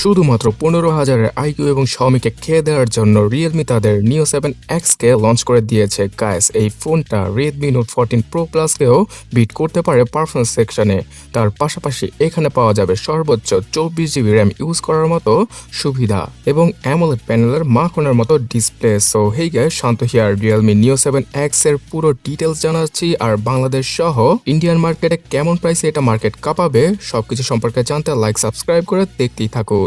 শুধুমাত্র 15,000-এর আইকিউ এবং Xiaomi-কে খেয়ে দেওয়ার জন্য Realme তাদের Neo 7X-কে লঞ্চ করে দিয়েছে। গাইস, এই ফোনটা Redmi Note 14 Pro Plus-কেও বিট করতে পারে পারফরমেন্স সেকশনে। তার পাশাপাশি এখানে পাওয়া যাবে সর্বোচ্চ 24GB RAM ইউজ করার মতো সুবিধা এবং AMOLED প্যানেলের মাখনের মতো display. So hey guys, Shanto here Realme Neo 7X-এর পুরো ডিটেলস জানাচ্ছি, আর বাংলাদেশ সহ ইন্ডিয়ান মার্কেটে কেমন প্রাইসে এটা মার্কেট কাঁপাবে সবকিছু সম্পর্কে জানতে লাইক সাবস্ক্রাইব করে দেখতেই থাকুন।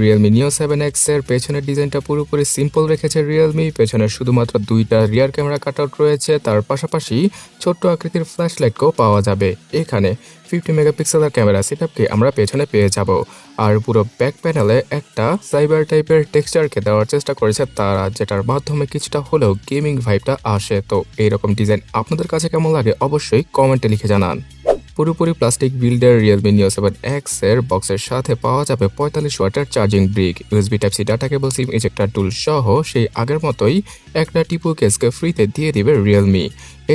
Realme Neo 7X এর পেছনের ডিজাইনটা পুরোপুরি সিম্পল রেখেছে Realme। পেছনে শুধুমাত্র দুইটা রিয়ার ক্যামেরা কাটআউট রয়েছে, তার পাশাপাশি ছোট্ট আকৃতির ফ্ল্যাশ লাইটকেও পাওয়া যাবে। এখানে 50 মেগাপিক্সেলের ক্যামেরা সেটআপকে আমরা পেছনে পেয়ে যাব, আর পুরো ব্যাক প্যানেলে একটা সাইবার টাইপের টেক্সচারকে দেওয়ার চেষ্টা করেছে তারা, যেটার মাধ্যমে কিছুটা হলেও গেমিং ভাইবটা আসে। তো এইরকম ডিজাইন আপনাদের কাছে কেমন লাগে অবশ্যই কমেন্টে লিখে জানান। পুরোপুরি প্লাস্টিক বিল্ডের Realme Neo 7X এর বক্সের সাথে পাওয়া যাবে 45 ওয়াটের charging brick, USB Type-C data cable, SIM ejector tool সহ সেই আগের মতোই একটা টিপু কেসকে ফ্রিতে দিয়ে দিবে Realme।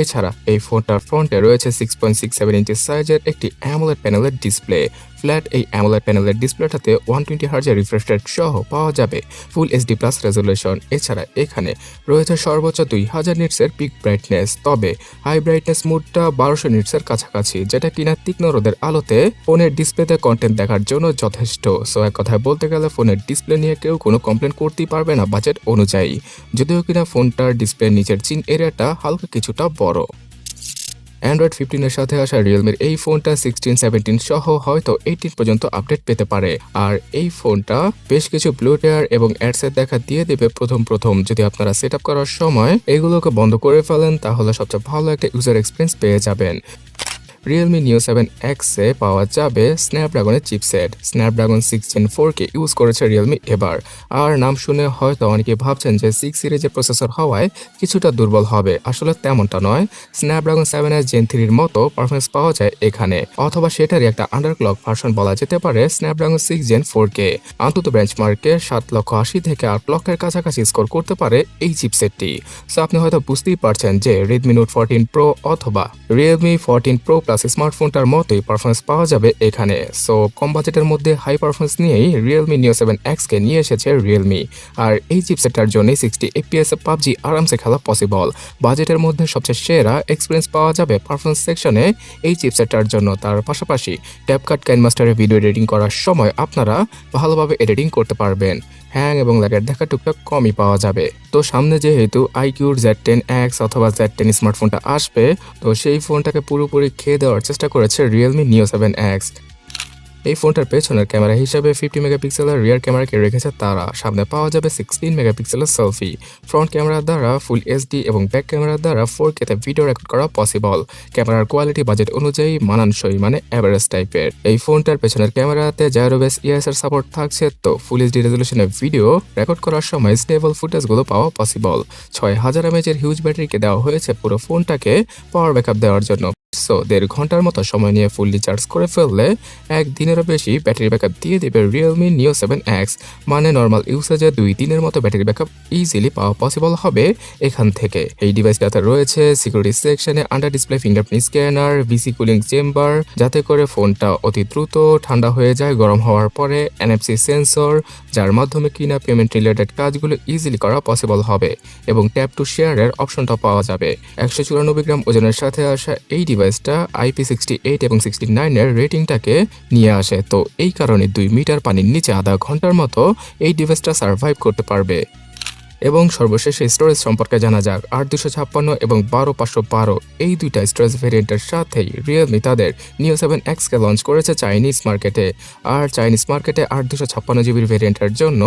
এছাড়া এই ফোনটার ফ্রন্টে রয়েছে 6.67 ইঞ্চি সাইজের একটি AMOLED প্যানেলের ডিসপ্লে। ফ্ল্যাট এই AMOLED প্যানেলের ডিসপ্লেটাতে 120 হার্জের রিফ্রেশ রেট সহ পাওয়া যাবে ফুল HD+ রেজোলিউশন। এছাড়া এখানে রয়েছে সর্বোচ্চ 2000 নিটসের পিক ব্রাইটনেস, তবে হাই ব্রাইটনেস মোডটা 1200 নিটসের কাছাকাছি, যেটা কিনা তীক্ষ্ণ রোদের আলোতে ফোনের ডিসপ্লেতে কন্টেন্ট দেখার জন্য যথেষ্ট। সো এক কথায় বলতে গেলে ফোনের ডিসপ্লে নিয়ে কেউ কোনো কমপ্লেন করতেই পারবে না বাজেট অনুযায়ী, যদিও কিনা ফোনটার ডিসপ্লের নিচের চিন এরিয়াটা হালকা কিছুটা বড়। Android 15 এর সাথে আসা Realme-র এই ফোনটা 16, 17 সহ হয়তো 18 পর্যন্ত আপডেট পেতে পারে, আর এই ফোনটা বেশ কিছু ব্লুটেয়ার এবং অ্যাডসের দেখা দিয়ে দেবে প্রথম। যদি আপনারা সেট আপ করার সময় এগুলোকে বন্ধ করে ফেলেন তাহলে সবচেয়ে ভালো একটা ইউজার এক্সপিরিয়েন্স পেয়ে যাবেন। Realme Neo 7X-এ পাওয়া যাবে স্ন্যাপড্রাগনের চিপসেট। স্ন্যাপড্রাগন 6 Gen 4-কে ইউজ করেছে Realme এবার, আর নাম শুনে হয়তো অনেকে ভাবছেন যে 6 সিরিজের প্রসেসর হওয়ায় কিছুটা দুর্বল হবে। আসলে তেমনটা নয়, স্ন্যাপড্রাগন 7S Gen 3-র মতো পারফরমেন্স পাওয়া যায় এখানে, অথবা সেটারই একটা আন্ডারক্লক ভার্সন বলা যেতে পারে স্ন্যাপড্রাগন 6 Gen 4-কে। অন্তত বেঞ্চমার্কে 7,80,000 থেকে 8 লক্ষের কাছাকাছি স্কোর করতে পারে এই চিপসেটটি। সো আপনি হয়তো বুঝতেই পারছেন যে Redmi Note 14 Pro অথবা Realme 14 Pro Plus স্মার্টফোনটার মতোই পারফরমেন্স পাওয়া যাবে এখানে। সো কম বাজেটের মধ্যে হাই পারফরমেন্স নিয়েই Realme Neo 7X-কে নিয়ে এসেছে Realme, আর এই চিপসেটটার জন্যই 60 FPS PUBG আরামসে খেলা পসিবল। বাজেটের মধ্যে সবচেয়ে সেরা এক্সপিরিয়েন্স পাওয়া যাবে পারফরমেন্স সেকশনে এই চিপসেটটার জন্য। তার পাশাপাশি CapCut কাইনমাস্টারে ভিডিও এডিটিং করার সময় আপনারা ভালোভাবে এডিটিং করতে পারবেন। হ্যাং এবং ল্যাগের দেখা টুকটাক কমই পাওয়া যাবে। তো সামনে যেহেতু iQOO Z10X অথবা Z10 স্মার্টফোনটা আসবে, তো সেই ফোনটাকে পুরোপুরি খেয়ে দেওয়ার চেষ্টা করেছে Realme Neo 7X। এই ফোনটার পেছনের ক্যামেরা হিসেবে 50 মেগাপিক্সেলের রিয়ার ক্যামেরাকে রেখেছে তারা। সামনে পাওয়া যাবে 16 মেগাপিক্সেলের সেলফি। ফ্রন্ট ক্যামেরার দ্বারা ফুল HD এবং ব্যাক ক্যামেরার দ্বারা 4K-তে ভিডিও রেকর্ড করা পসিবল। ক্যামেরার কোয়ালিটি বাজেট অনুযায়ী মানানসই, মানে অ্যাভারেজ টাইপের। এই ফোনটার পেছনের ক্যামেরাতে জাইরোবেস EIS এর সাপোর্ট থাকছে, তো ফুল HD রেজলিউশনে ভিডিও রেকর্ড করার সময় স্টেবল ফুটেজগুলো পাওয়া পসিবল। 6000 mAh হিউজ ব্যাটারিকে দেওয়া হয়েছে পুরো ফোনটাকে পাওয়ার ব্যাকআপ দেওয়ার জন্য। সো 1.5 ঘন্টার মতো সময় নিয়ে ফুললি চার্জ করে ফেললে একদিনেরও বেশি ব্যাটারি ব্যাকআপ দিয়ে দেবে Realme Neo 7X। মানে নর্মাল ইউসেজে 2 দিনের মতো ব্যাটারি ব্যাকআপ ইজিলি পাওয়া পসিবল হবে এখান থেকে। এই ডিভাইসটাতে রয়েছে সিকিউরিটি সেকশনে under display fingerprint scanner, VC cooling chamber, যাতে করে ফোনটা অতি দ্রুত ঠান্ডা হয়ে যায় গরম হওয়ার পরে, NFC সেন্সর, যার মাধ্যমে কিনা পেমেন্ট রিলেটেড কাজগুলো ইজিলি করা পসিবল হবে, এবং ট্যাপ টু শেয়ারের অপশনটা পাওয়া যাবে। 194 গ্রাম ওজনের সাথে আসা এই ডিভাইসটা IP68 এবং 69 এর রেটিংটাকে নিয়ে আসে। তো এই কারণে 2 মিটার পানির নিচে আধা ঘন্টার মতো এই ডিভাইসটা সার্ভাইভ করতে পারবে। এবং সর্বশেষে স্টোরেজ সম্পর্কে জানা যাক। 8/256 এবং 12/512 এই দুইটা স্টোরেজ ভেরিয়েন্টের সাথেই Realme তাদের Neo 7X-কে লঞ্চ করেছে চাইনিজ মার্কেটে। আর চাইনিজ মার্কেটে 8/256GB ভেরিয়েন্টের জন্য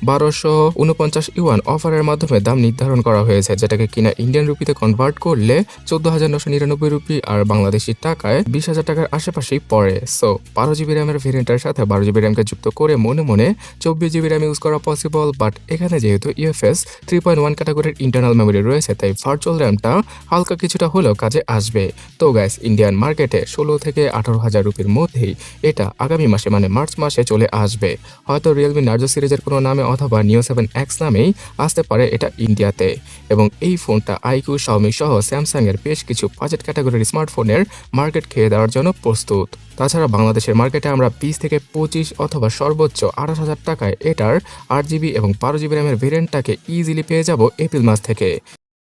1249 ইউয়ান অফারের মাধ্যমে দাম নির্ধারণ করা হয়েছে, যেটাকে কিনা ইন্ডিয়ান রুপিতে কনভার্ট করলে 14,999 রুপি, আর বাংলাদেশি টাকায় 20,000 টাকার আশেপাশেই পড়ে। সো 12GB র্যামের ভেরিয়েন্টের সাথে 12GB র্যামকে যুক্ত করে মনে 24GB র্যাম ইউজ করা পসিবল। বাট এখানে যেহেতু UFS 3.1 ক্যাটাগরির ইন্টারনাল মেমোরি রয়েছে, তাই ভার্চুয়াল র্যামটা হালকা কিছুটা হলেও কাজে আসবে। তো গাইস, ইন্ডিয়ান মার্কেটে 16 থেকে 18,000 রুপির মধ্যেই এটা আগামী মাসে মানে মার্চ মাসে চলে আসবে। হয়তো Realme Narzo সিরিজের কোনো নামে অথবা Neo 7X নামেই আসতে পারে এটা ইন্ডিয়াতে। এবং এই ফোনটা iQOO, Xiaomi সহ স্যামসাং এর বেশ কিছু বাজেট ক্যাটাগরির স্মার্টফোনের মার্কেট খেয়ে দেওয়ার জন্য প্রস্তুত। তাছাড়া বাংলাদেশের মার্কেটে আমরা 20 থেকে 25 অথবা সর্বোচ্চ 28,000 টাকায় এটার 8 জিবি এবং 12 জিবি র্যামের ভেরিয়েন্টটাকে ইজিলি পেয়ে যাব এপ্রিল মাস থেকে।